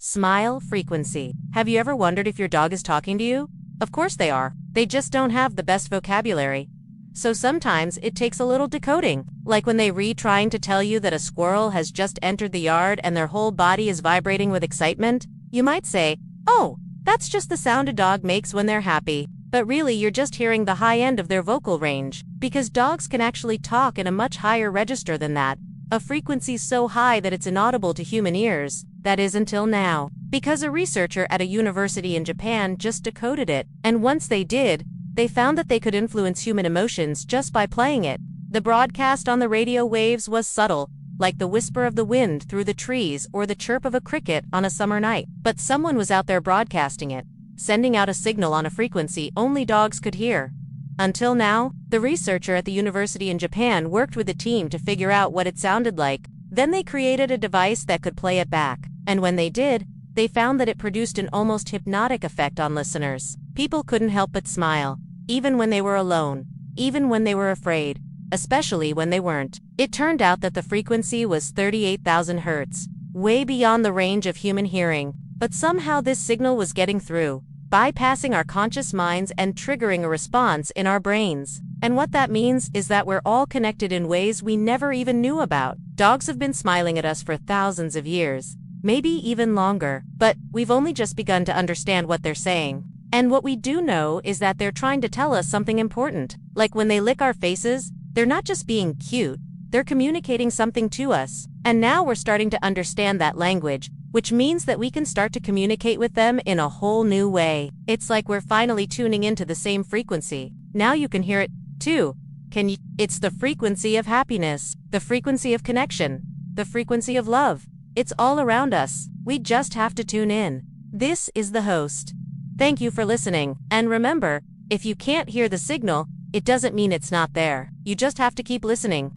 Smile frequency. Have you ever wondered if your dog is talking to you? Of course they are. They just don't have the best vocabulary. So sometimes it takes a little decoding, like when they trying to tell you that a squirrel has just entered the yard and their whole body is vibrating with excitement. You might say, "Oh, that's just the sound a dog makes when they're happy." But really you're just hearing the high end of their vocal range, because dogs can actually talk in a much higher register than that. A frequency so high that it's inaudible to human ears, that is until now. Because a researcher at a university in Japan just decoded it, and once they did, they found that they could influence human emotions just by playing it. The broadcast on the radio waves was subtle, like the whisper of the wind through the trees or the chirp of a cricket on a summer night. But someone was out there broadcasting it, sending out a signal on a frequency only dogs could hear. Until now, the researcher at the university in Japan worked with a team to figure out what it sounded like. Then they created a device that could play it back. And when they did, they found that it produced an almost hypnotic effect on listeners. People couldn't help but smile, even when they were alone, even when they were afraid, especially when they weren't. It turned out that the frequency was 38,000 hertz, way beyond the range of human hearing. But somehow this signal was getting through, bypassing our conscious minds and triggering a response in our brains. And what that means is that we're all connected in ways we never even knew about. Dogs have been smiling at us for thousands of years, maybe even longer, but we've only just begun to understand what they're saying. And what we do know is that they're trying to tell us something important. Like when they lick our faces, they're not just being cute, they're communicating something to us. And now we're starting to understand that language, which means that we can start to communicate with them in a whole new way. It's like we're finally tuning into the same frequency. Now you can hear it, too. Can you? It's the frequency of happiness, the frequency of connection, the frequency of love. It's all around us. We just have to tune in. This is the host. Thank you for listening. And remember, if you can't hear the signal, it doesn't mean it's not there. You just have to keep listening.